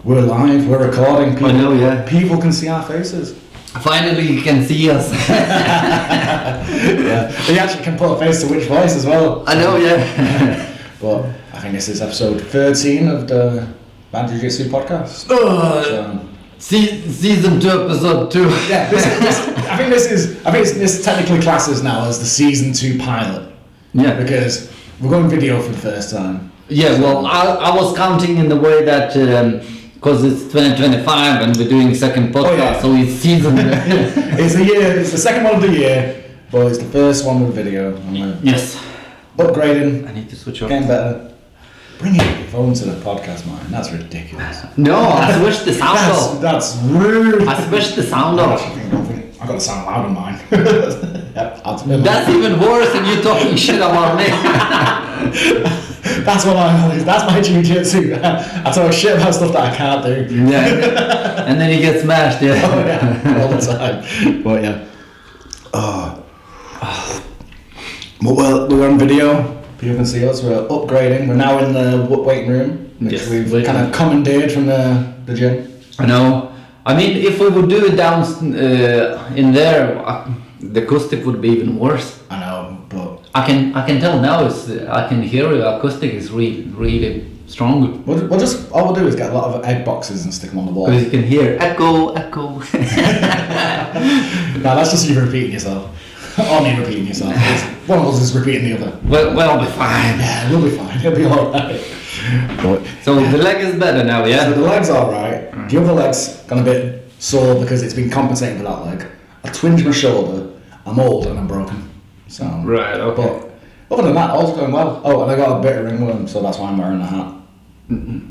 We're live, we're recording. I know, yeah. People can see our faces. Finally, you can see us. Yeah. You actually can put a face to which voice as well. I know, yeah. But I think this is episode 13 of the Bad Jiu-Jitsu podcast. Season 2, episode 2. Yeah, I think this technically classes now as the season 2 pilot. Yeah. Because we're going video for the first time. Yeah, well, I was counting in the way that, because it's 2025 and we're doing second podcast, so it's season. It's the second one of the year, but it's the first one with video. Yes. Upgrading. I need to switch off. Getting better. Bringing your phone to the podcast, man. That's ridiculous. No, I switched the sound off. That's rude. I switched the sound off. I got the sound loud on mine. That's even worse than you talking shit about me. That's my jiu-jitsu. I talk shit about stuff that I can't do. Yeah. And then you get smashed, yeah. Oh yeah, all the time. But yeah. Well, we're on video. People can see us. We're upgrading. We're now in the waiting room, which we've kind of commandeered from the gym. I know. I mean, if we would do it down in there, the acoustic would be even worse. I know, but I can tell now. I can hear the acoustic is really strong. We'll just all we'll do is get a lot of egg boxes and stick them on the wall. Because you can hear echo. No, that's just you repeating yourself. Or me repeating yourself. One of us is repeating the other. Well, we'll be fine. Yeah, we'll be fine. It'll be alright. So the leg is better now, yeah? So the leg's alright. The other leg's gone a bit sore because it's been compensating for that leg. I twinged my shoulder. I'm old and I'm broken. So right, okay. But other than that, all's going well. Oh, and I got a bit of ringworm, so that's why I'm wearing a hat.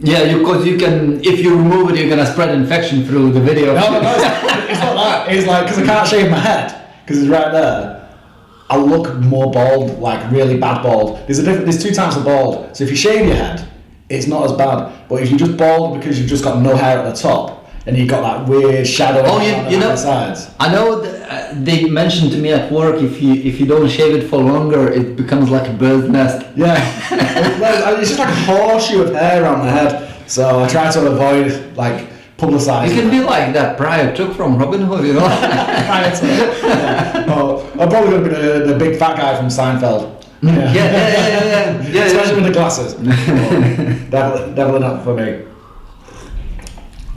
Yeah, because you can, if you remove it, you're gonna spread infection through the video. No, it's not that. It's like, because I can't shave my head, because it's right there. I look more bald, like really bad bald. There's two types of bald. So if you shave your head, it's not as bad. But if you just bald because you've just got no hair at the top, and you've got that weird shadow on the sides. I know they mentioned to me at work, if you don't shave it for longer, it becomes like a bird's nest. Yeah, it's just like a horseshoe of hair around the head. So I try to avoid like publicising. You can be like that Prior took from Robin Hood, you know. I'm probably going to be the big fat guy from Seinfeld. Yeah. Especially with the glasses. Definitely not for me.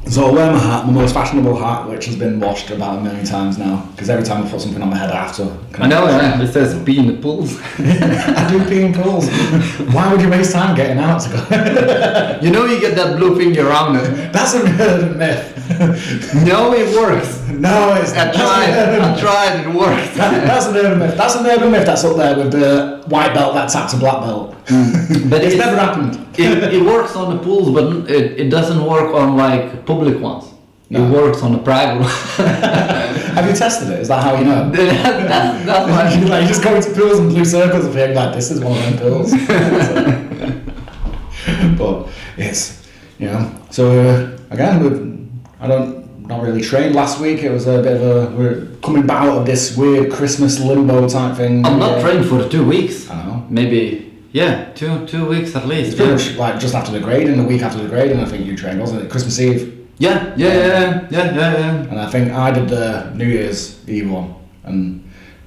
So I wear my hat, my most fashionable hat, which has been washed about 1 million times now. Because every time I put something on my head, I have to. I know, yeah. It says pee in the pools. I do pee in pools. Why would you waste time getting out to go? You know you get that blue thing around it. That's a myth. No, it works. No, it's not. I tried, it works. That's an urban myth. That's an urban myth that's up there with the white belt that taps a black belt. But it's never happened. It works on the pools, but it doesn't work on like public ones. No. It works on the private one. Have you tested it? Is that how you know? that's why. You just go into pools and blue circles and being like, this is one of them pools. But it's, so again, not really trained last week. It was a bit of we're coming out of this weird Christmas limbo type thing. I'm not trained for 2 weeks. I know. Maybe, yeah, two weeks at least. It's pretty much like just after the grading, the week after the grading, I think you trained, wasn't it? Christmas Eve. Yeah. And I think I did the New Year's Eve one.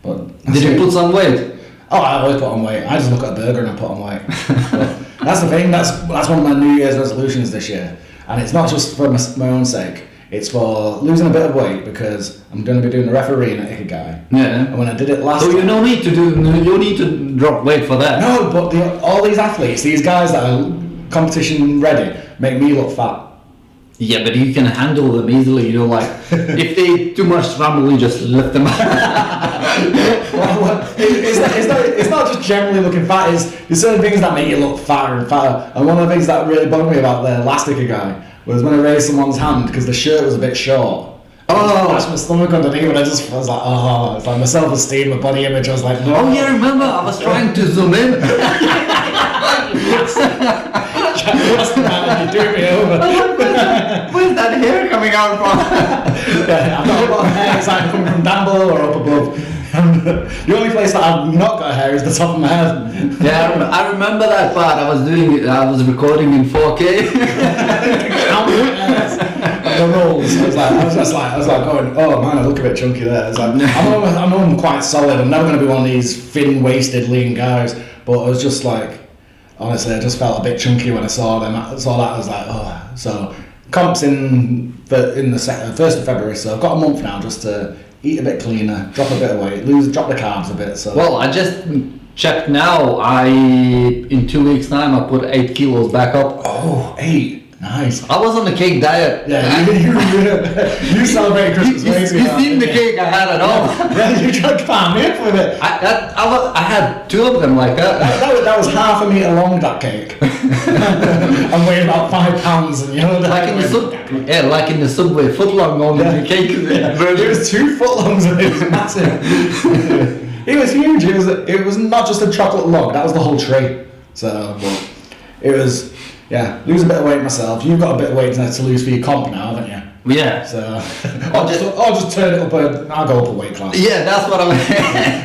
Did you put some weight? Oh, I always put on weight. I just look at a burger and I put on weight. But that's the thing. That's one of my New Year's resolutions this year, and it's not just for my own sake. It's for losing a bit of weight because I'm going to be doing the refereeing at Ikigai. Yeah. And when I did it last time... So you need to drop weight for that. No, but all these athletes, these guys that are competition ready, make me look fat. Yeah, but you can handle them easily, like, if they eat too much scramble, you just lift them up. It's not just generally looking fat, there's certain things that make you look fatter and fatter. And one of the things that really bugged me about the last Ikigai was when I raised someone's hand because the shirt was a bit short. Oh, that's my stomach underneath, and I was like, it's like my self-esteem, my body image. I was like, no. Oh yeah, remember I was trying to zoom in. You do me over. Where's that hair coming out from? Yeah, I've got a lot of hair. It's either coming from down below or up above. The only place that I've not got hair is the top of my head. Yeah, I remember that part. I was recording in 4K. the rolls. I was like going, oh man, I look a bit chunky there. It's like, I know I'm quite solid. I'm never going to be one of these thin-waisted, lean guys. But I was just like, honestly, I just felt a bit chunky when I saw them. I saw that. I was like, oh. So comps in the 1st of February. So I've got a month now just to eat a bit cleaner, drop a bit of weight, drop the carbs a bit. So well, I just checked now. In 2 weeks' time, I put 8 kilos back up. Oh, 8. Nice. I was on the cake diet. Yeah, you celebrated Christmas way too You hard, seen the didn't you? cake I had at home? Yeah, you tried to palm me up with it. I had 2 of them like that. That was half a metre long, that cake. And weighed about 5 pounds, and you know like in the Subway footlong on the cake. It was 2 footlongs and it was massive. It was huge. It was not just a chocolate log. That was the whole tray. So, but it was. Yeah, lose a bit of weight myself. You've got a bit of weight to lose for your comp now, haven't you? Yeah. So I'll just turn it up. I'll go up a weight class. Yeah, that's what I'm.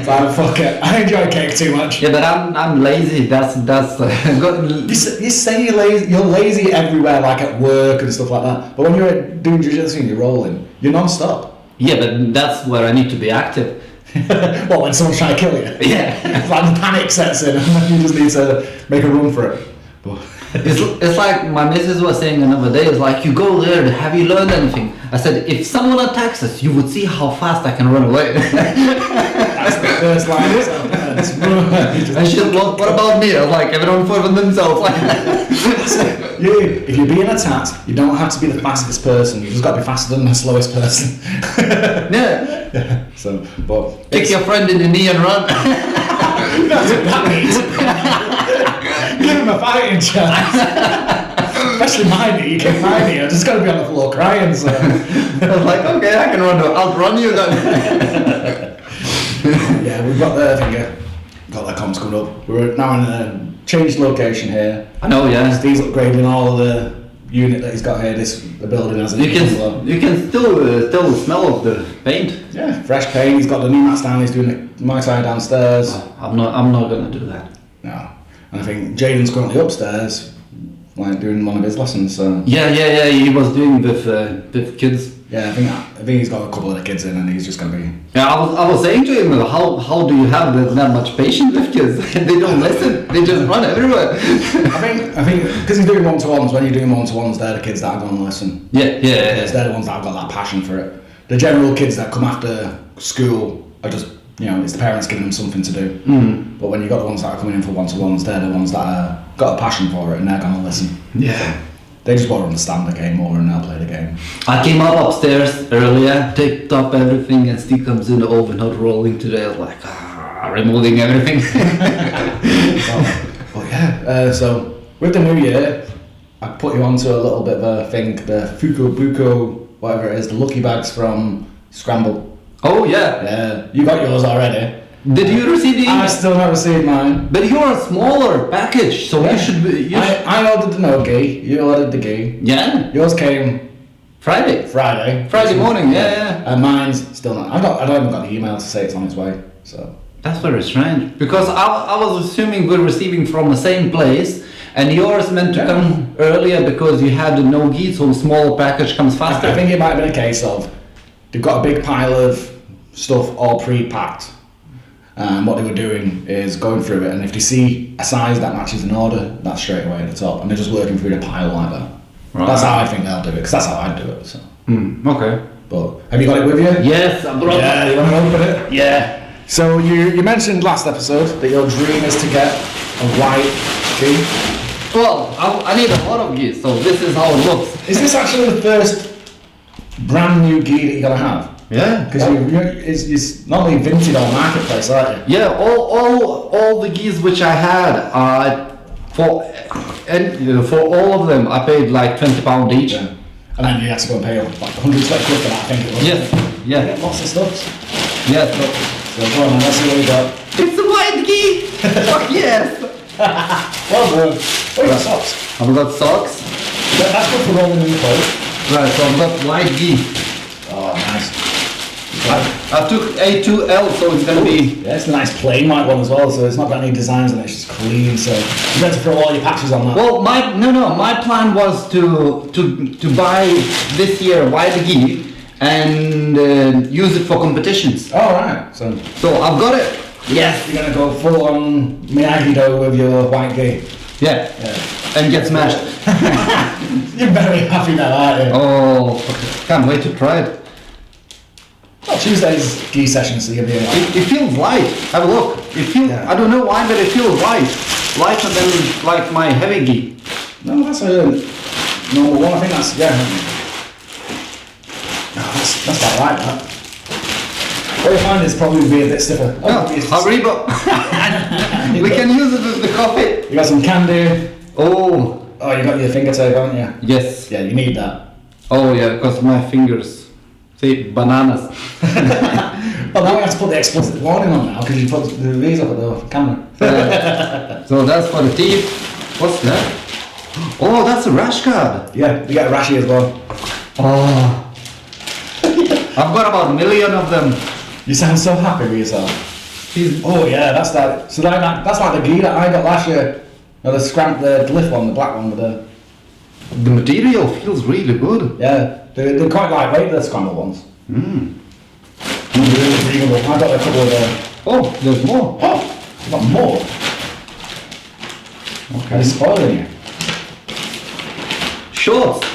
So fuck it. I enjoy cake too much. Yeah, but I'm lazy. That's. You say you're lazy. You're lazy everywhere, like at work and stuff like that. But when you're doing jiu-jitsu and you're rolling, you're non-stop. Yeah, but that's where I need to be active. Well, when someone's trying to kill you. Yeah. It's like the panic sets in, and then you just need to make a run for it. But It's like my missus was saying another day, it's like, you go there, have you learned anything? I said, if someone attacks us, you would see how fast I can run away. That's the first line of self-defense. And she's like, what about me? I was like, everyone for themselves. If you're being attacked, you don't have to be the fastest person, you just got to be faster than the slowest person. Yeah. So, but Kick your friend in the knee and run. that's what that means. Give him a fighting chance. Especially my knee, you kick my knee, I just got to be on the floor crying. So I was like, okay, I can run. I'll run you then. Yeah, we've got the comps coming up. We're now in a changed location here. I know, yeah. Steve's upgrading all of the unit that he's got here. The building has a You can still smell of the paint. Yeah, fresh paint. He's got the new mats down. He's doing the Muay Thai downstairs. I'm not gonna do that. No, and I think Jaden's currently upstairs, like doing one of his lessons. So Yeah. He was doing with kids. yeah, I think he's got a couple of the kids in, and he's just gonna be. Yeah, I was saying to him, how do you have that much patience with kids? They don't listen. They just run everywhere. I think because he's doing one-to-ones. When you're doing one-to-ones, they're the kids that are going to listen. Yeah. They're the ones that have got that passion for it. The general kids that come after school are just, it's the parents giving them something to do. Mm. But when you've got the ones that are coming in for one-to-ones, they're the ones that have got a passion for it and they're going to listen. Yeah. They just want to understand the game more and they'll play the game. I came up upstairs earlier, taped up everything, and Steve comes in over, not rolling today. I was like, removing everything. But yeah, so with the new year, I put you onto a little bit of a thing, the Fuko Buko, whatever it is, the lucky bags from Scramble. Oh yeah. Yeah, you got yours already. Did you receive the email? I still not received mine. But you're a smaller package, so you should be. I ordered the no gi, you ordered the gi. Yeah. Yours came Friday morning, yeah. And mine's still not. I don't even got the email to say it's on its way. So that's very strange. Because I was assuming we're receiving from the same place, and yours meant to come earlier because you had the no gi, so a smaller package comes faster. I think it might have been a case of they've got a big pile of stuff all pre-packed. And what they were doing is going through it, and if they see a size that matches an order, that's straight away at the top, and they're just working through the pile like that. Right. That's how I think they'll do it, because that's how I'd do it. So. Okay. But have you got it with you? Yes, I brought it. You want to open it? Yeah. So you mentioned last episode that your dream is to get a white gi. Well, I need a lot of gi, so this is how it looks. Is this actually the first brand new gi that you're gonna have? Yeah, because it's not only vintage on marketplace, aren't you? Yeah, all the gis which I had, for all of them I paid like £20 each. Yeah. And then you had to go and pay like 120 quid for that, I think it was. Yes, yeah. You get lots of stuff. Yes. So go on, let's see what we got. It's a white gi. Fuck yes. Well done. Oh, you got socks. I've got socks. That's good for rolling in the cold. Right, so I've got white gi. Oh, nice. I took A2L, so it's gonna be. Yeah, it's a nice plain white one as well, so it's not got any designs on it, it's just clean, so you have to throw all your patches on that. Well, my plan was to buy this year white gi and use it for competitions. Oh, right. So I've got it. Yes. You're gonna go full on Miyagi-Do with your white gi. Yeah. And get smashed. You're very happy now, aren't you? Oh, can't wait to try it. Well, Tuesday's gi session, so you'll be alright. It feels light. Have a look. It feels. I don't know why, but it feels light. Lighter than like my heavy gi. No, that's a normal one. I think that's No, that's about right. That. What you find is probably be a bit stiffer. Haribo. We can use it with the coffee. You got some candy. Oh, you got your finger tape, haven't you? Yes. Yeah, you need that. Oh yeah, because my fingers. See, bananas. Well, now we have to put the explicit warning on now because you put the V's up at the camera. So that's for the teeth. What's that? Oh, that's a rash guard. Yeah, you get a rashy as well. Oh. I've got about 1 million of them. You sound so happy with yourself. Oh yeah, that's that. So that's like the gi that I got last year. No, the glyph one, the black one with the. The material feels really good. Yeah, they're quite lightweight, the Scramble ones. Mm. Really breathable. I got a couple of. Oh, there's more. Oh, you got more. Okay. I'm spoiling you. Shorts.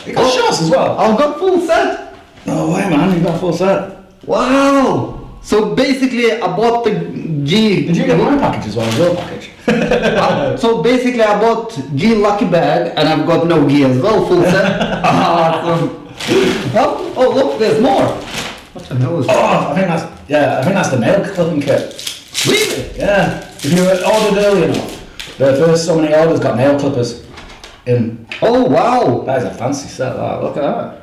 You got shorts as well. I've got full set. No way, man! You got a full set. Wow. So basically, I bought the gi. Did you get my package as well? Your package. So basically, I bought gi lucky bag, and I've got no gi as well, full set. Oh, look, there's more. What the hell is that? Oh, I think that's the nail clipping kit. Really? Yeah. If you ordered early enough, the first so many orders got nail clippers in. Oh wow. That is a fancy set. Look at that.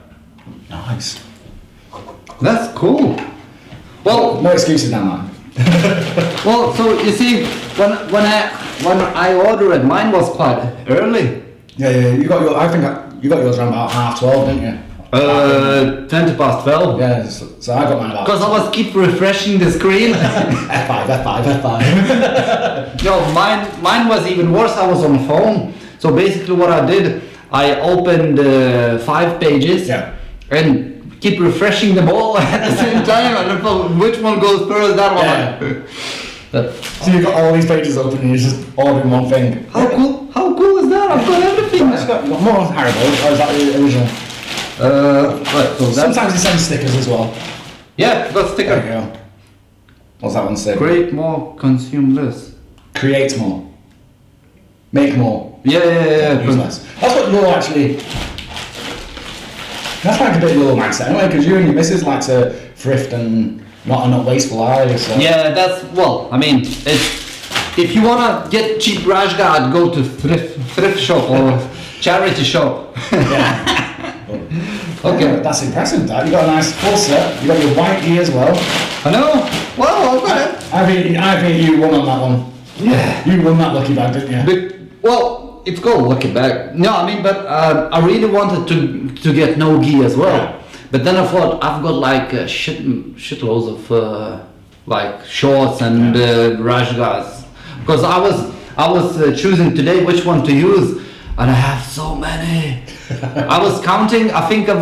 Nice. That's cool. Well, no excuses now, man. Well, so you see, when I ordered, mine was quite early. Yeah. You got your. I think you got yours around about 12:30, didn't you? 20 past 12. Yeah. So I got mine about. Because I was keep refreshing the screen. F5. No, mine was even worse. I was on the phone. So basically, what I did, I opened 5 pages. Yeah. And keep refreshing them all at the same time. I don't know which one goes first. That one. Yeah. So you got all these pages open and you're just ordering one thing. How cool! How cool is that? I've got everything. You got more Haribo, or is that the original? Right. So sometimes they send stickers as well. Yeah, got sticker. There you go. What's that one say? Create more, consume less. Create more. Make more. Yeah. Use less. That's what you're actually. That's like a bit of your mindset anyway, because you and your missus like to thrift and not wasteful either. So. Yeah, that's I mean, it's if you wanna get cheap rash guard, go to thrift shop or charity shop. Yeah. Okay. That's impressive, Dad. You got a nice full set. You got your white gi as well. I know. Well, I've got it. I think you won on that one. Yeah. You won that lucky bag, didn't you? It's called lucky bag. No, I mean, but I really wanted to get no gi as well. Yeah. But then I thought I've got like shitloads of like shorts and rash guards because I was choosing today which one to use, and I have so many. I was counting. I think I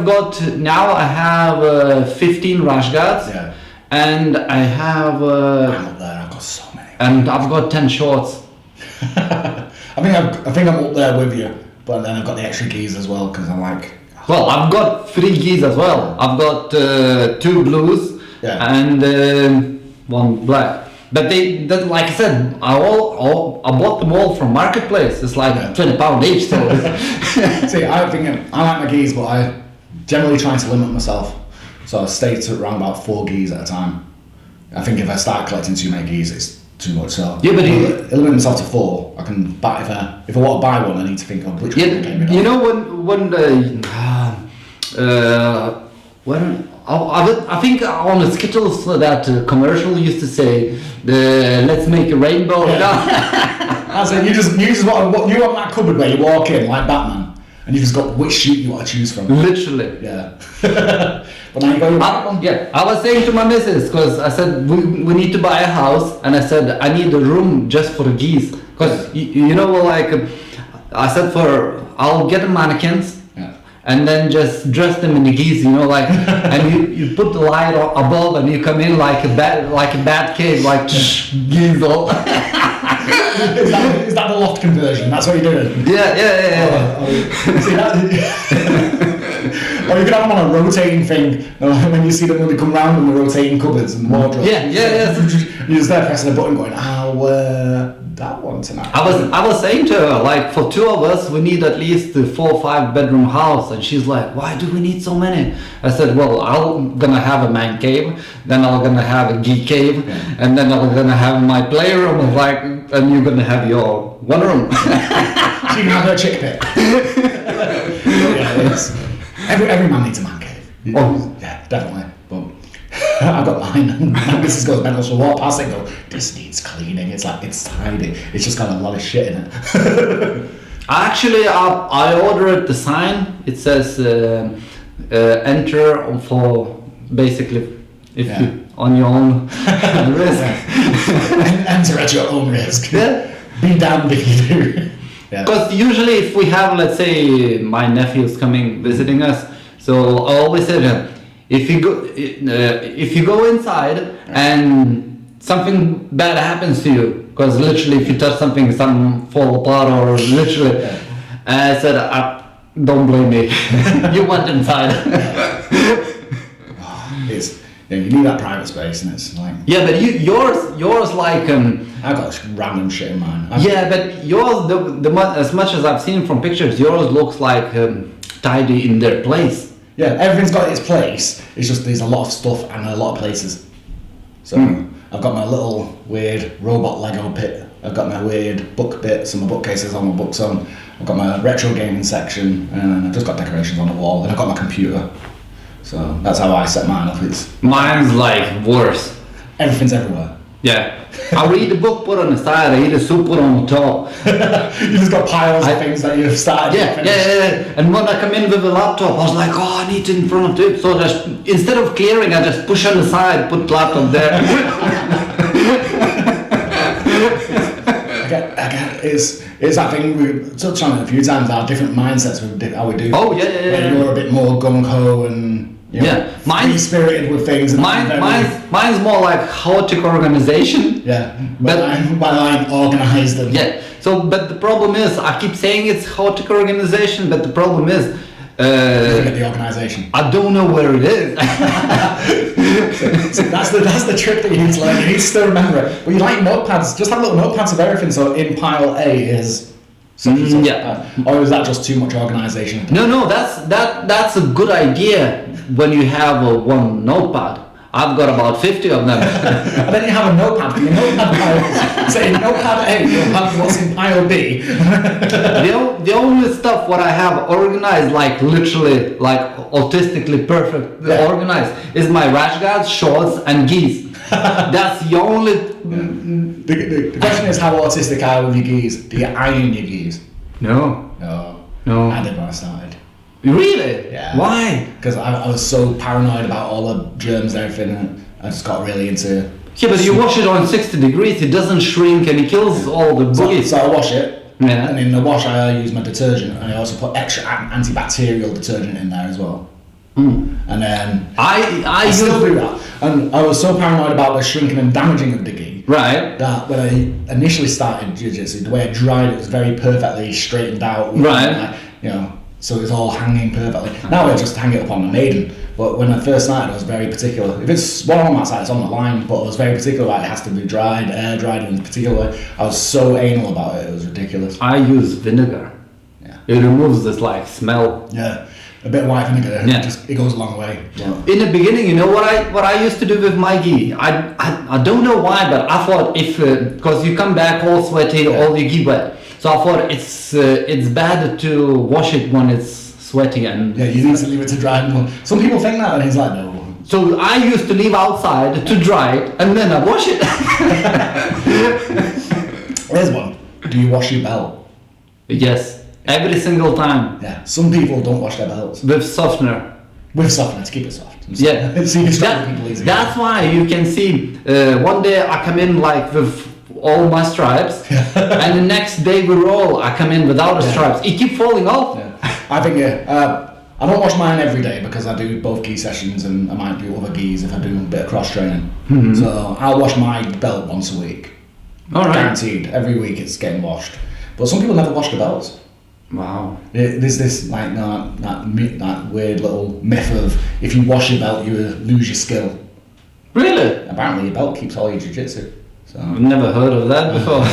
have 15 rash guards. Yeah. And I have. I'm up there. I've got so many. And I've got 10 shorts. I think I'm up there with you, but then I've got the extra gis as well because I'm like. Well, I've got 3 gis as well. I've got 2 blues and 1 black. But like I said, I bought them all from Marketplace. It's like £20 each. So. See, I like my gis, but I generally try to limit myself. So I stay to around about 4 gis at a time. I think if I start collecting too many gis, it's too much. So yeah, but I limit myself to 4. I can buy if I want to buy one, I need to think of which one I can get. You know when I think on the Skittles that commercial used to say let's make a rainbow. Yeah. I said you just what you want that cupboard where you walk in like Batman And you've just got which shoot you want to choose from. Literally. Yeah. But now you got your white one. Yeah, I was saying to my missus, because I said we need to buy a house, and I said I need a room just for geese, because you know, like I said, I'll get the mannequins. And then just dress them in the geese, you know, like, and you put the light above, and you come in like a bad kid, like geese all. Is that the loft conversion? That's what you're doing? Yeah. See that? Or you could have them on a rotating thing, when you see them when they come round in the rotating cupboards and wardrobes. Yeah. You're just there pressing a button going, I'll wear that one tonight. I was saying to her, like, for two of us, we need at least a 4 or 5 bedroom house, and she's like, why do we need so many? I said, well, I'm gonna have a man cave, then I'm gonna have a geek cave, and then I'm gonna have my playroom, like, and you're gonna have your one room. She can have her chick pit. Every man needs a man cave. Oh. Yeah, definitely. But I've got mine, and my missus goes mental. So walk past it and go, this needs cleaning. It's like, it's tidy. It's just got a lot of shit in it. Actually, I ordered the sign. It says enter for basically if you on your own risk. Enter at your own risk. Yeah. Be damned if you do. Because usually if we have, let's say, my nephew's coming visiting us, so I always say to him, if you go inside and something bad happens to you, because literally if you touch something, some fall apart or literally, I said, don't blame me. You went inside. You need that private space, and it's like. Yeah, but yours like. I've got random shit in mine. But yours, as much as I've seen from pictures, yours looks like tidy in their place. Yeah, everything's got its place. It's just there's a lot of stuff and a lot of places. So I've got my little weird robot Lego pit. I've got my weird book bit, some of my bookcases on my books on. I've got my retro gaming section, and I've just got decorations on the wall, and I've got my computer. So that's how I set mine up. Mine's like worse. Everything's everywhere. Yeah. I read the book, put on the side, I eat a soup, put on the top. You just got piles of things that you've started. Yeah. And when I come in with the laptop, I was like, I need it in front of it. So just instead of clearing, I just push on the side, put the laptop there. It's that thing we touched on it a few times. Our different mindsets with how we do. Oh yeah. You're a bit more gung ho and. Mine's spirited with things. Mine's more like chaotic organization. Yeah, but I'm organized. And So, but the problem is, I keep saying it's chaotic organization, but the problem is, look at the organization. I don't know where it is. So that's the trick that you need to learn. You need to still remember it. But you like notepads. Just have little notepads of everything. So in pile A is. Or is that just too much organization? No, that's a good idea when you have one notepad. I've got about 50 of them. And then you have a notepad. Your notepad pile, say notepad A, you'll have what's in pile B. The only stuff what I have organized, like literally, like autistically perfect organized, is my rash guards, shorts, and geese. That's the only. The question is, how autistic are you with your geese? Do you iron your geese? No. I did when I started. Really? Yeah. Why? Because I was so paranoid about all the germs and everything, and I just got really into. Yeah, but you wash it on 60 degrees, it doesn't shrink and it kills all the boogies. So I wash it, and in the wash I use my detergent, and I also put extra antibacterial detergent in there as well. And then I still do that, and I was so paranoid about the shrinking and damaging of the gi, right, that when I initially started jiu-jitsu, the way I dried it was very perfectly straightened out, right, so it was all hanging perfectly. Now I just hang it up on the maiden, but when I first started I was very particular. If it's one on that side, it's on the line, but I was very particular about it has to be dried, air dried in a particular way. I was so anal about it was ridiculous. I use vinegar. It removes this like smell. A bit of white vinegar, it goes a long way. In the beginning, you know what I used to do with my gi? I don't know why, but I thought because you come back all sweaty, all your gi wet, so I thought it's bad to wash it when it's sweaty and. Yeah, you need to leave it to dry. Some people think that, and he's like, no. So I used to leave outside to dry it, and then I wash it. Here's one. Do you wash your belt? Yes. Every single time. Yeah. Some people don't wash their belts. With softener. With softener to keep it soft. Yeah. See if people easy. That's why you can see one day I come in like with all my stripes and the next day we roll, I come in without the stripes. It keep falling off. Yeah. I think I don't wash mine every day because I do both gi sessions and I might do other gis if I do a bit of cross training. Mm-hmm. So I'll wash my belt once a week. All right. Guaranteed. Every week it's getting washed. But some people never wash the belts. Wow. There's this like that weird little myth of if you wash your belt you lose your skill. Really? Apparently your belt keeps all your jiu-jitsu. So. I've never heard of that before.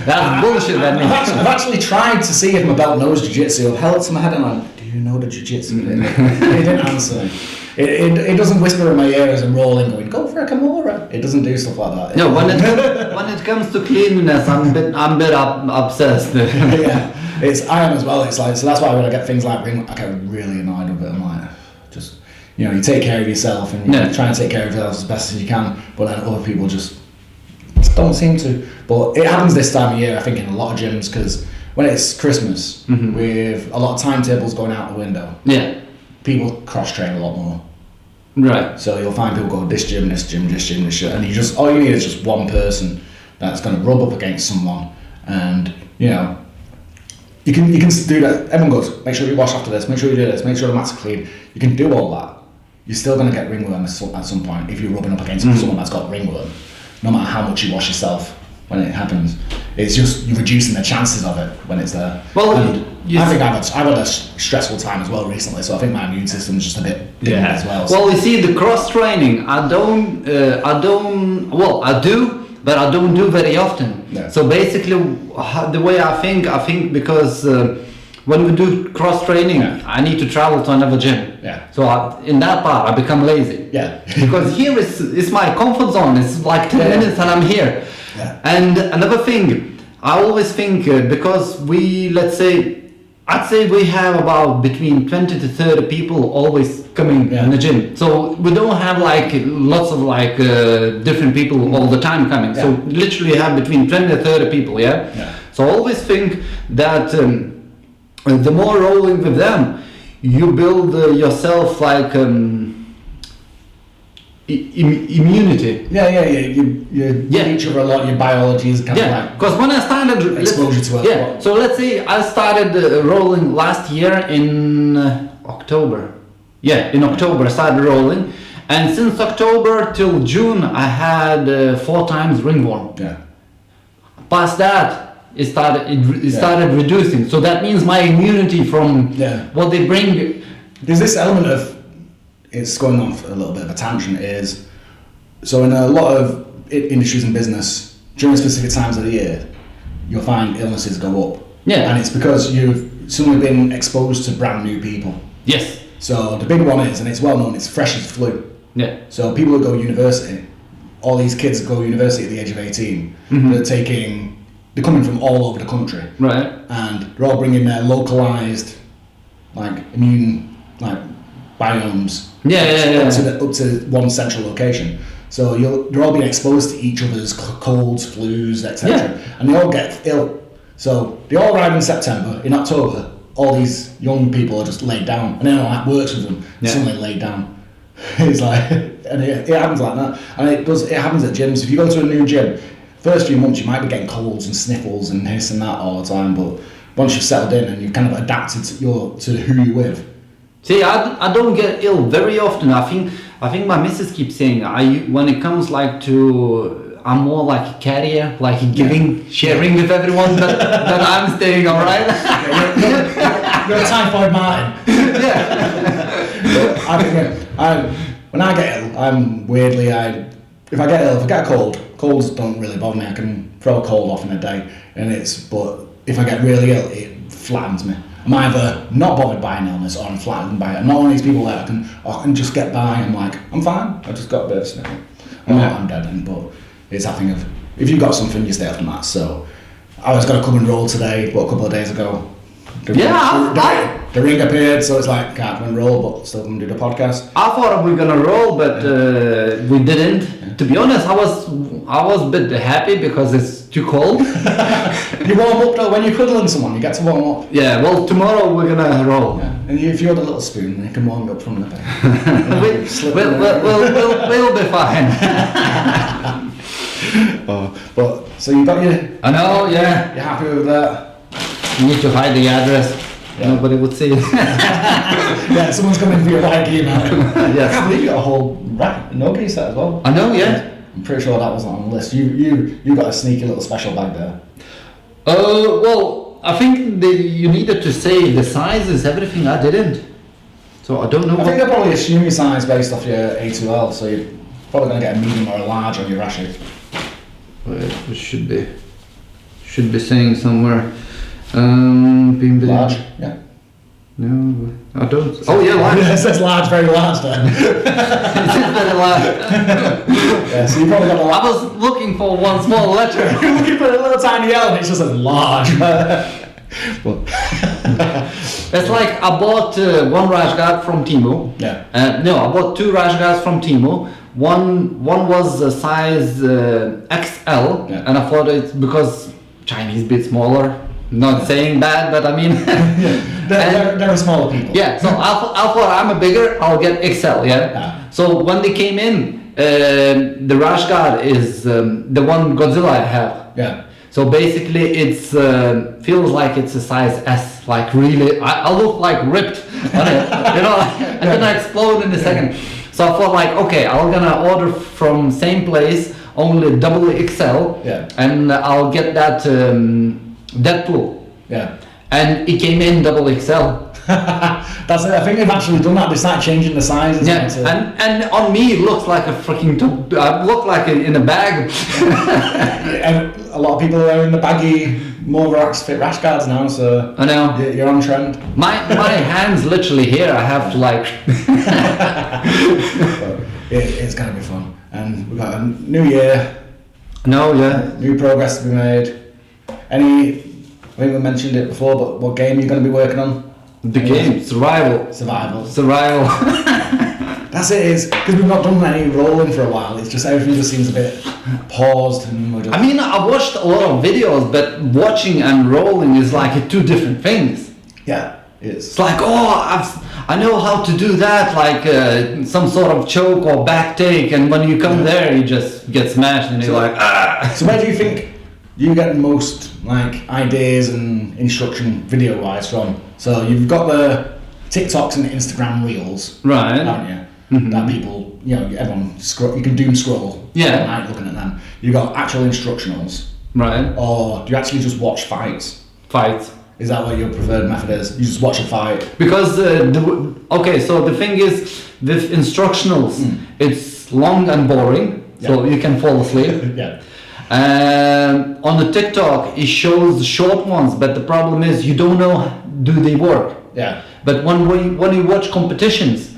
That's bullshit. I've actually tried to see if my belt knows jiu-jitsu. I've held it to my head and I'm like, do you know the jiu-jitsu? It didn't answer me. It doesn't whisper in my ear as I'm rolling going, go for a Kimura. It doesn't do stuff like that. No, when it comes to cleanliness, I'm a bit obsessed. Yeah, I am as well. It's like, so that's why when I get things like ring, I get really annoyed with it. I'm like, just, you take care of yourself and you try and take care of yourself as best as you can, but then other people just don't seem to. But it happens this time of year, I think, in a lot of gyms, because when it's Christmas, with a lot of timetables going out the window, people cross-train a lot more. Right. So you'll find people go this gym, this gym, this gym, this gym, and all you need is just one person that's going to rub up against someone, and you can do that. Everyone goes, make sure you wash after this, make sure you do this, make sure the mats are clean. You can do all that. You're still going to get ringworm at some point if you're rubbing up against someone that's got ringworm, no matter how much you wash yourself when it happens. It's just you're reducing the chances of it when it's there. Well, I think I've had a stressful time as well recently, so I think my immune system's just a bit dim as well. So. Well, you see, the cross training, I do, but I don't do very often. Yeah. So basically, the way I think because when we do cross training, I need to travel to another gym. Yeah. So in that part, I become lazy. Yeah. Because here it's my comfort zone. It's like 10 minutes and I'm here. Yeah. And another thing, I always think because I'd say we have about between 20 to 30 people always coming in the gym. So we don't have like lots of different people all the time coming. So literally have between 20 to 30 people, So I always think that the more rolling with them, you build yourself like immunity. You each other a lot. Your biology is kind of like because when I started exposure to it. So let's say I started rolling last year in October. In October I started rolling, and since October till June I had 4 times ringworm. Past that it started reducing. So that means my immunity from what they bring. There's this element of. It's going off a little bit of a tangent is, so in a lot of industries and business, during specific times of the year, you'll find illnesses go up. And it's because you've suddenly been exposed to brand new people. Yes. So the big one is, and it's well known, it's fresh as flu. So people who go university, all these kids go university at the age of 18, they're coming from all over the country. Right. And they're all bringing their localized, immune, biomes up to one central location. So they're all being exposed to each other's colds, flus, etc. And they all get ill. So they all arrive in September. In October, all these young people are just laid down. And then that works with them. Suddenly laid down. It's like, and it happens like that. And it happens at gyms. If you go to a new gym, first few months you might be getting colds and sniffles and this and that all the time. But once you've settled in and you've kind of adapted to who you're with. See, I don't get ill very often. I think my missus keeps saying when it comes to I'm more like a carrier, like sharing with everyone that I'm staying all right. You're a typhoid Martyn. When I get ill, I'm weirdly if I get a cold, colds don't really bother me. I can throw a cold off in a day, but if I get really ill, it flattens me. I'm either not bothered by an illness or I'm flattened by it. I'm not one of these people that I can just get by. I'm like, I'm fine. I just got a bit of sniffle. I'm dead, but it's that thing of if you got something, you stay off the mat. So I was going to come and roll today, but a couple of days ago, the ring appeared. So it's like can't come and roll, but still come do the podcast. I thought we were gonna roll, but we didn't. To be honest, I was a bit happy because it's too cold. You warm up though when you're cuddling someone. You get to warm up. Yeah, well, tomorrow we're gonna roll. Yeah. And if you hold a little spoon, you can warm you up from the bed. We'll be fine. But so you got your. I know, yeah. You're happy with that? You need to hide the address. Yeah. Nobody would see it. Yeah, someone's coming for your ID now. Yes. I can't believe you got a whole no-gi set as well. I know, yeah. I'm pretty sure that wasn't on the list. You got a sneaky little special bag there. Well, I think you needed to say the sizes, everything. I didn't. So I don't know. I think they'll probably assume your size based off your A2L, so you're probably going to get a medium or a large on your rashi. It should be saying somewhere. Large, yeah. No, I don't. Oh yeah, large. It says large, very large there. It is very large. Yeah, so you probably got a I large. was looking for one small letter. You're looking for a little tiny L and it's just a large. It's like I bought one rash guard from Timo. Yeah. No, I bought two rash guards from Timo. One was a size XL, Yeah. and I thought it's because Chinese bit smaller. Not saying bad, but I mean. They're smaller people. Yeah, so I thought I'm a bigger, I'll get XL, yeah? So when they came in, the rash guard is the one Godzilla I have. Yeah. So basically it's feels like it's a size S, like really, I look like ripped on it, you know, I'm gonna explode in a second. So I thought like, okay, I'm gonna order from same place, only double XL, Yeah. and I'll get that Deadpool. Yeah. And it came in double XL. That's it. I think they've actually done that. They start changing the sizes. Yeah, and on me it looks like a freaking I look like in a bag. And a lot of people are wearing the baggy, more fit rash guards now, so I know. you're on trend. My hands literally here. I have to like. It's gonna be fun, and we've got a new year, No, yeah. new progress to be made. I think we mentioned it before, but what game are you going to be working on? The game survival. Survival. That's it, is because we've not done any rolling for a while. It's just everything just seems a bit paused, and we're just. I mean, I watched a lot of videos, but watching and rolling is like two different things. Yeah, it is. It's like, I know how to do that, like some sort of choke or back take, and when you come there, you just get smashed, and you're like, ah. So where do you think you get most like ideas and instruction video wise from? So you've got the TikToks and Instagram reels, Right. haven't you? Mm-hmm. That people, everyone scroll. You can doom scroll. Yeah. All night looking at them. You got actual instructionals, Right. or do you actually just watch fights? Fight. Is that what your preferred method is? You just watch a fight. Because so the thing is with instructionals, it's long and boring, so you can fall asleep. Yeah. On the TikTok, it shows short ones, but the problem is you don't know do they work. Yeah. But when you watch competitions,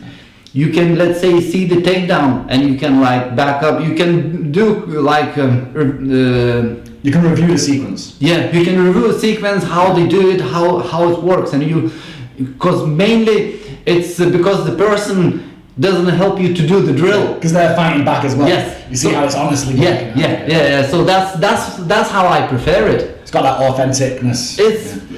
you can, let's say, see the takedown, and you can like back up. You can do like You can review the sequence. yeah, you can review a sequence, how they do it, how it works, and because mainly it's because the person doesn't help you to do the drill. Because they're fighting back as well. Yes. You see how it's honestly working. Yeah. So that's how I prefer it. It's got that authenticness.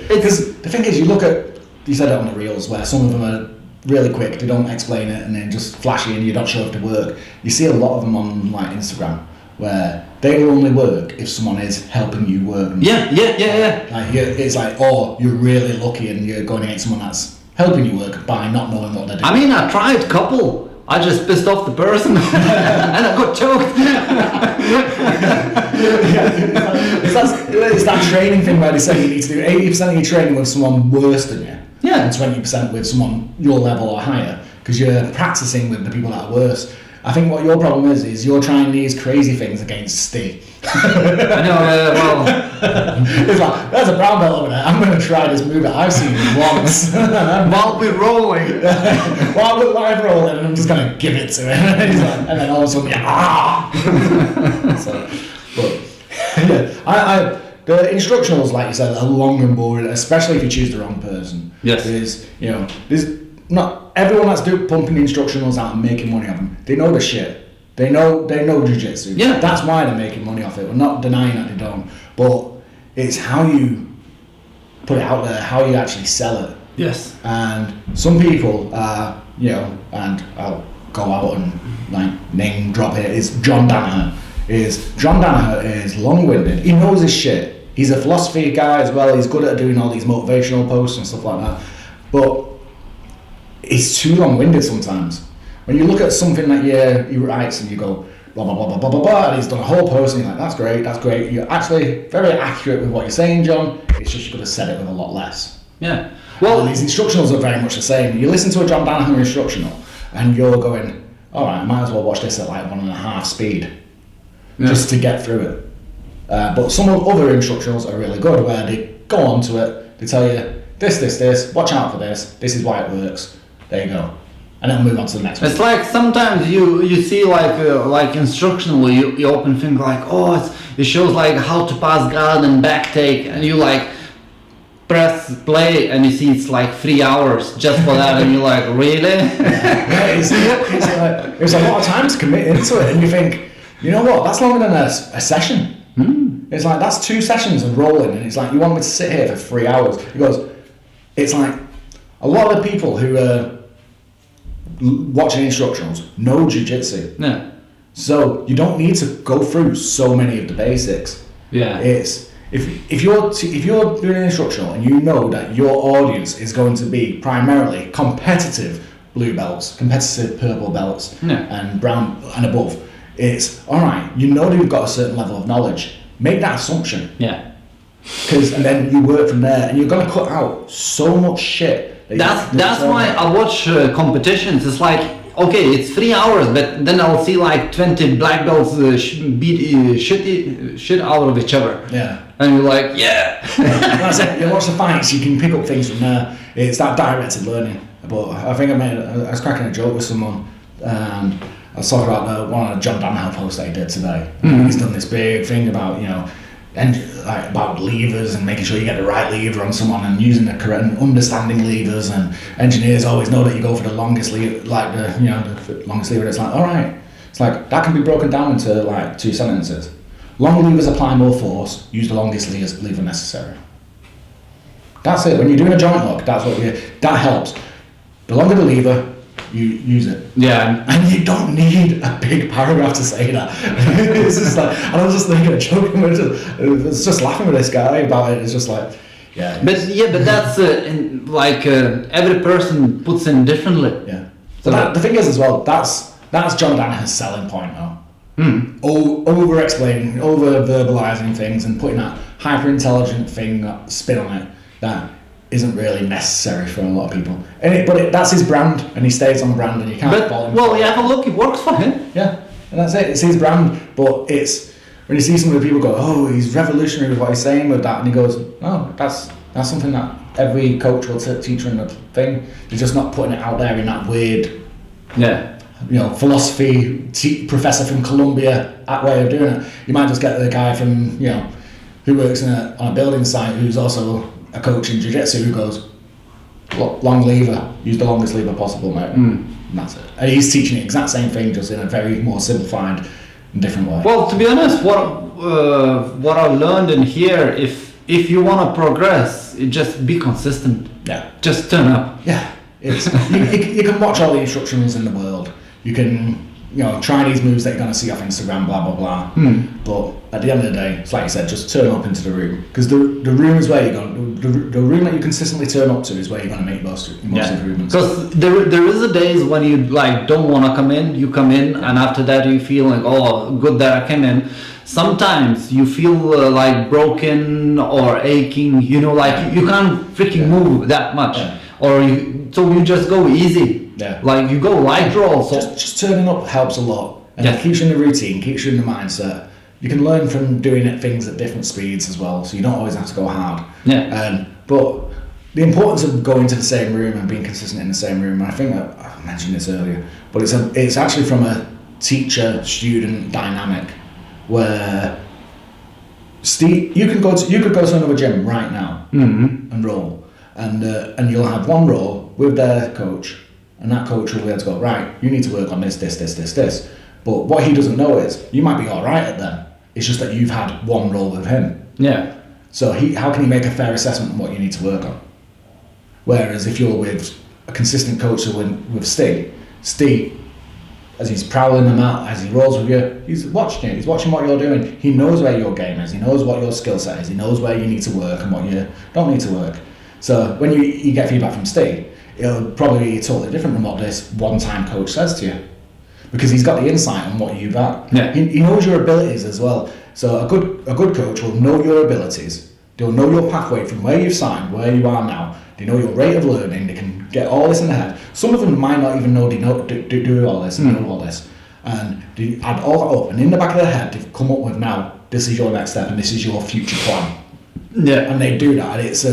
Because the thing is, you said it on the reels where some of them are really quick, they don't explain it, and then just flashy, and you're not sure if they work. You see a lot of them on like Instagram where they will only work if someone is helping you work them. Yeah. Like it's like, oh, you're really lucky, and you're going against someone that's helping you work by not knowing what they're doing. I mean, I tried a couple. I just pissed off the person and I got choked. It's that training thing where they say you need to do 80% of your training with someone worse than you, Yeah. and 20% with someone your level or higher, because you're practicing with the people that are worse. I think what your problem is you're trying these crazy things against Steve. I know, well... It's like, there's a brown belt over there, I'm going to try this move that I've seen once. While we're rolling. While we're live rolling, and I'm just going to give it to him. And then all of a sudden, the instructionals, like you said, are long and boring, especially if you choose the wrong person. Yes. There's not everyone that's pumping instructionals out and making money of them. They know the shit. They know jiu-jitsu. Yeah. That's why they're making money off it. We're not denying that they don't. But it's how you put it out there, how you actually sell it. Yes. And some people, and I'll go out and like name drop it, is Jon Danaher. Jon Danaher is long-winded. He knows his shit. He's a philosophy guy as well. He's good at doing all these motivational posts and stuff like that. But he's too long-winded sometimes. When you look at something that he writes and you go blah blah blah blah blah blah blah, and he's done a whole post and you're like, that's great. You're actually very accurate with what you're saying, John. It's just you could have said it with a lot less. Yeah. Well, and these instructionals are very much the same. You listen to a Jon Danaher instructional and you're going, all right, I might as well watch this at like 1.5 speed, just to get through it. But some other instructionals are really good, where they go on to it, they tell you this, watch out for this is why it works. There you go. And then move on to the next one. It's like sometimes you see like instructional, you open things like, it shows like how to pass guard and back take, and you like press play and you see it's like 3 hours just for that, and you're like, really? It's a lot of time to commit into it, and you think, you know what, that's longer than a session. It's like, that's 2 sessions of rolling, and it's like, you want me to sit here for 3 hours? He goes, it's like, a lot of the people who are watching instructionals know jiu-jitsu. Yeah. So you don't need to go through so many of the basics. Yeah. It's if you're doing an instructional and you know that your audience is going to be primarily competitive blue belts, competitive purple belts, and brown and above, it's all right. You know that you've got a certain level of knowledge. Make that assumption. Yeah. And then you work from there, and you're going to cut out so much shit. That's why I watch competitions. It's like, okay, it's 3 hours, but then I'll see like 20 black belts beat shit out of each other. Yeah. And you're like, yeah. That's it. You watch the fights, you can pick up things from there. It's that directed learning. But I think I was cracking a joke with someone, and I was talking about one of the Jon Danaher posts that he did today. He's done this big thing about, about levers and making sure you get the right lever on someone and using the correct and understanding levers, and engineers always know that you go for the longest lever, like the longest lever. It's like, all right, it's like that can be broken down into like 2 sentences. Long levers apply more force. Use the longest lever necessary. That's it. When you're doing a joint lock, that helps. The longer the lever, you use it. Yeah. And you don't need a big paragraph to say that. It's just like, and I was just thinking of joking with it. It's just laughing with this guy about it. It's just like, yeah. But that's every person puts in differently. Yeah. So the thing is as well, that's Jon Danaher's selling point though. Over explaining, over verbalizing things and putting that hyper intelligent spin on it that isn't really necessary for a lot of people. That's his brand, and he stays on brand, and you can't follow him. Well, yeah, but look, it works for him. Yeah, and that's it. It's his brand, but it's when you see some of the people go, "Oh, he's revolutionary with what he's saying with that," and he goes, "No, that's something that every coach will teach in the thing. They're just not putting it out there in that weird, philosophy professor from Columbia way of doing it. You might just get the guy from who works on a building site who's also a coach in jiu-jitsu who goes, look, long lever, use the longest lever possible, mate. And that's it. And he's teaching the exact same thing, just in a very more simplified and different way. Well, to be honest, what I've learned in here, if you want to progress, just be consistent. Yeah. Just turn up. Yeah. It's you can watch all the instructions in the world. You can try these moves that you're going to see off Instagram, blah blah blah. But at the end of the day, it's like you said, just turn up into the room, because the room is where you're going. The room that you consistently turn up to is where you're going to make most improvements. Because there is a days when you don't want to come in. You come in, and after that you feel like, oh, good that I came in. Sometimes you feel like broken or aching. You can't freaking move that much, so you just go easy. Yeah. Like you go light roll. So just turning up helps a lot, and it keeps you in the routine, keeps you in the mindset. You can learn from doing things at different speeds as well, so you don't always have to go hard. Yeah. But the importance of going to the same room and being consistent in the same room, and I think I mentioned this earlier, but it's actually from a teacher-student dynamic where you could go to another gym right now and roll, and you'll have one roll with their coach. And that coach will be able to go, right, you need to work on this. But what he doesn't know is you might be all right at them. It's just that you've had one roll with him. Yeah. So how can he make a fair assessment on what you need to work on? Whereas if you're with a consistent coach, so with Steve, as he's prowling them out, as he rolls with you, he's watching you. He's watching what you're doing. He knows where your game is. He knows what your skill set is. He knows where you need to work and what you don't need to work. So when you get feedback from Steve, it'll probably be totally different from what this one-time coach says to you, because he's got the insight on what you've got. Yeah. He knows your abilities as well. So a good coach will know your abilities. They'll know your pathway from where you've signed, where you are now. They know your rate of learning. They can get all this in their head. Some of them might not even know they do all this and know all this. And they add all that up, and in the back of their head, they've come up with, now, this is your next step and this is your future plan. Yeah. And they do that, and it's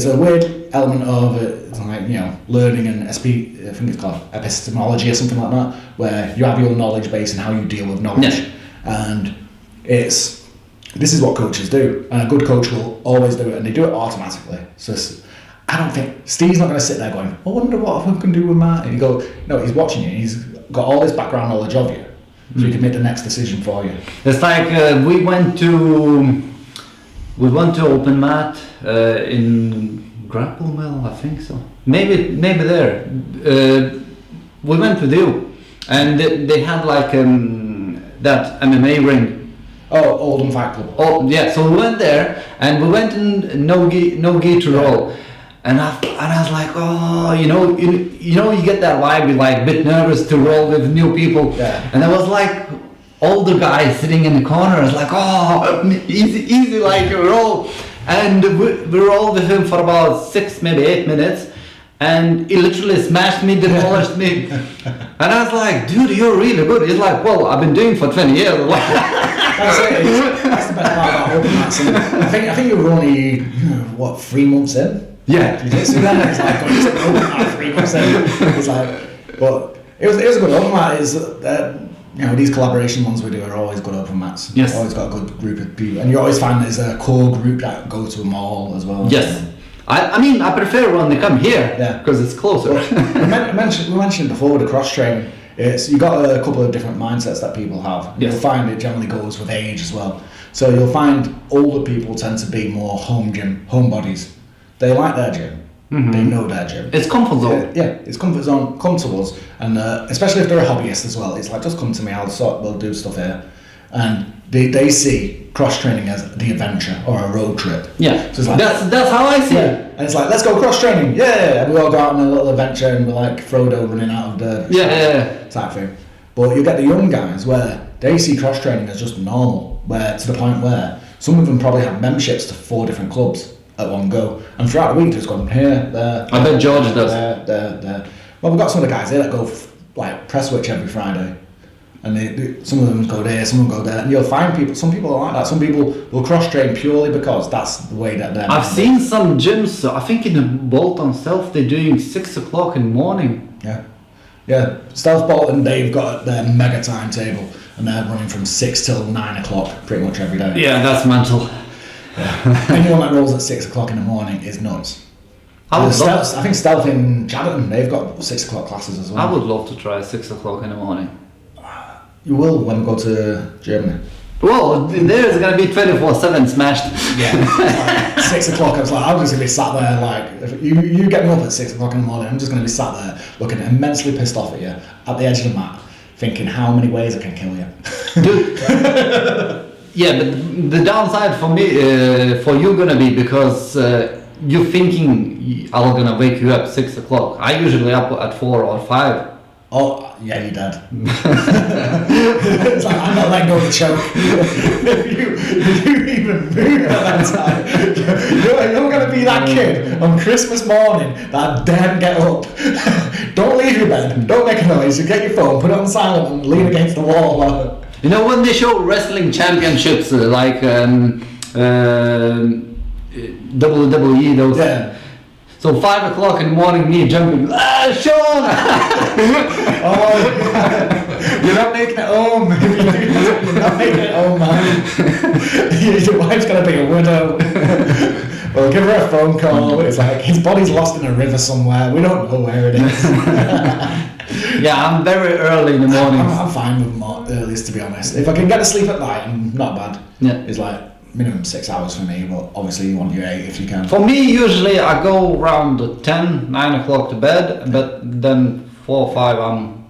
a weird element of it's like, learning and I think it's called epistemology or something like that, where you have your knowledge base and how you deal with knowledge. Yeah. And this is what coaches do, and a good coach will always do it, and they do it automatically. So I don't think Steve's not going to sit there going, I wonder what I can do with Martyn. You go, no, he's watching you. He's got all this background knowledge of you, so he can make the next decision for you. It's like we went to open mat in Grapple Mill, I think so. Maybe there. We went with you, and they had like that MMA ring. Oh, Oldham Fight Club. Oh yeah, so we went there, and we went in no gi to roll, and I was like, oh, you get that vibe, you're like a bit nervous to roll with new people, and there was like older guys sitting in the corner. I was like, oh, easy, like roll, and we rolled with him for about 6, maybe 8 minutes. And he literally smashed me, demolished me. And I was like, dude, you're really good. He's like, well, I've been doing it for 20 years. That's it. That's the best part about open mats. I think you were only, 3 months in? Yeah. Jiu-Jitsu then? It's like, going to open mat 3 months in. It's like, but it was a good open mat. These collaboration ones we do are always good open mats. Yes. Always got a good group of people. And you always find there's a core group that go to them all as well. Yes. I mean, I prefer when they come here, because it's closer. We mentioned before the cross training. You got a couple of different mindsets that people have. Yes. You'll find it generally goes with age as well. So you'll find older people tend to be more homebodies. They like their gym. Mm-hmm. They know their gym. It's comfort zone. Yeah, it's comfort zone. Come to us, and especially if they're a hobbyist as well. It's like, just come to me. We'll do stuff here, and they see cross training as the adventure or a road trip. Yeah, so it's like, that's how I see it. And it's like, let's go cross training, yeah! And we all go out on a little adventure, and we're like Frodo running out of the type thing. But you get the young guys where they see cross training as just normal, where to the point where some of them probably have memberships to 4 different clubs at one go, and throughout the week just going here, there. I bet George does. There. Well, we've got some of the guys here that go like press switch every Friday. And some of them go there, some of them go there, and you'll find people. Some people are like that. Some people will cross train purely because that's the way that they're. I've seen some gyms. I think in Bolton Stealth they're doing 6 o'clock in the morning. Yeah. Stealth Bolton, they've got their mega timetable, and they're running from 6 till 9 o'clock pretty much every day. Yeah, that's mental. Yeah. Anyone that rolls at 6 o'clock in the morning is nuts. I think Stealth in Chadderton, they've got 6 o'clock classes as well. I would love to try 6 o'clock in the morning. You will when we go to Germany. Well, there's going to be 24/7 smashed. Yeah. 6 o'clock, I'm just going to be sat there like, if you get me up at 6 o'clock in the morning, I'm just going to be sat there looking immensely pissed off at you at the edge of the mat, thinking how many ways I can kill you. Dude. Yeah, but the downside for me, for you going to be because you're thinking I'm going to wake you up 6 o'clock. I usually up at 4 or 5. Oh, yeah, you're dead. It's like, I'm not letting go of the choke. if you even move at that time, you're going to be that kid on Christmas morning that daren't get up. Don't leave your bed, don't make a noise, you get your phone, put it on silent and lean against the wall. You know, when they show wrestling championships, like WWE, those... Yeah. So 5 o'clock in the morning, me jumping, Sean! You're not making it home. You're not making it home, man. Your wife's going to be a widow. Well, give her a phone call. It's like his body's lost in a river somewhere. We don't know where it is. Yeah, I'm very early in the morning. I'm fine with more earliest, to be honest. If I can get to sleep at night, I'm not bad. Yeah. It's like minimum 6 hours for me, but obviously you want your 8 if you can. For me, usually I go around 10, 9 o'clock to bed, but then 4 or 5 I'm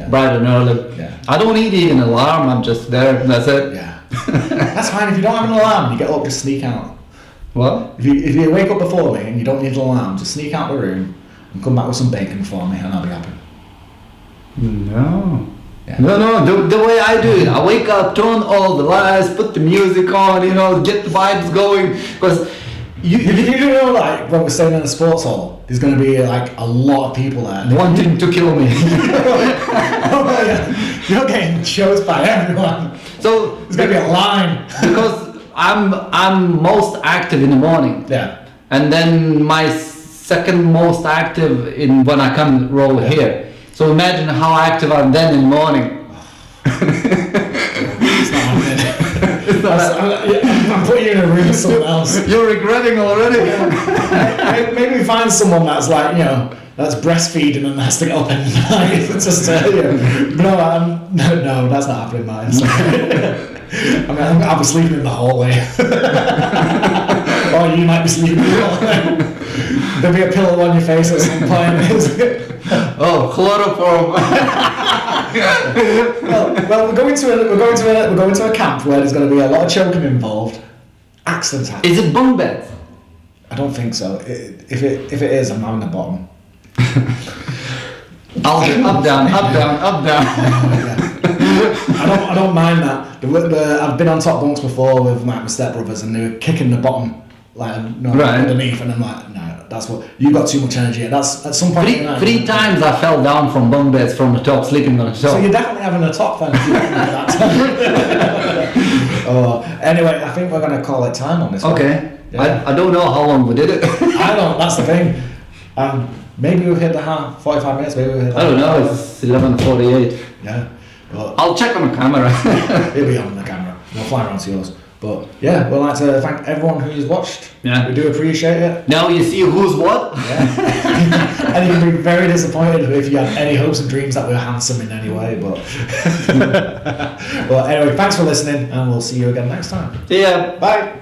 bright and early. Yeah. I don't need even an alarm, I'm just there, that's it. Yeah. That's fine. If you don't have an alarm, you get up, just sneak out. What? If you wake up before me and you don't need an alarm, just sneak out the room and come back with some bacon for me and I'll be happy. No. Yeah. No, the way I do it, I wake up, turn all the lights, put the music on, get the vibes going, because you know, like, when we're staying in a sports hall, there's going to be like a lot of people there. Wanting to kill me. Oh, yeah. You're getting chose by everyone. So there's going to be a line. Because I'm most active in the morning. Yeah. And then my second most active in when I come roll here. So imagine how active I'm then in the morning. It's not happening. I'm putting you in a room with someone else. You're regretting already. Maybe we find someone that's like, that's breastfeeding and has to get up in the night. It's just, no, that's not happening, mine. I'll be sleeping in the hallway. Or you might be sleeping in the hallway. There'll be a pillow on your face at some point. Oh, chloroform. well, we're going to a camp where there's going to be a lot of choking involved. Accidents happen. Is it bunk beds? I don't think so. If it is, I'm on the bottom. I'll be up down. I don't mind that. I've been on top bunks before with my stepbrothers, and they were kicking the bottom underneath, and I'm like, no, that's what you've got too much energy. That's at some point. Three times I fell down from bunk beds from the top, sleeping on the top. So you're definitely having a top fan. Anyway, I think we're going to call it time on this. Okay. Yeah. I don't know how long we did it. I don't. That's the thing. Maybe we've hit the 45 minutes. Maybe we've hit. I don't know. It's 11:48. Yeah. But I'll check on the camera. It'll be on the camera. We'll fly around to yours. But yeah, we'd like to thank everyone who's watched. Yeah. We do appreciate it. Now you see who's what. Yeah. And you can be very disappointed if you had any hopes and dreams that we were handsome in any way. But well, anyway, thanks for listening, and we'll see you again next time. Yeah. Bye.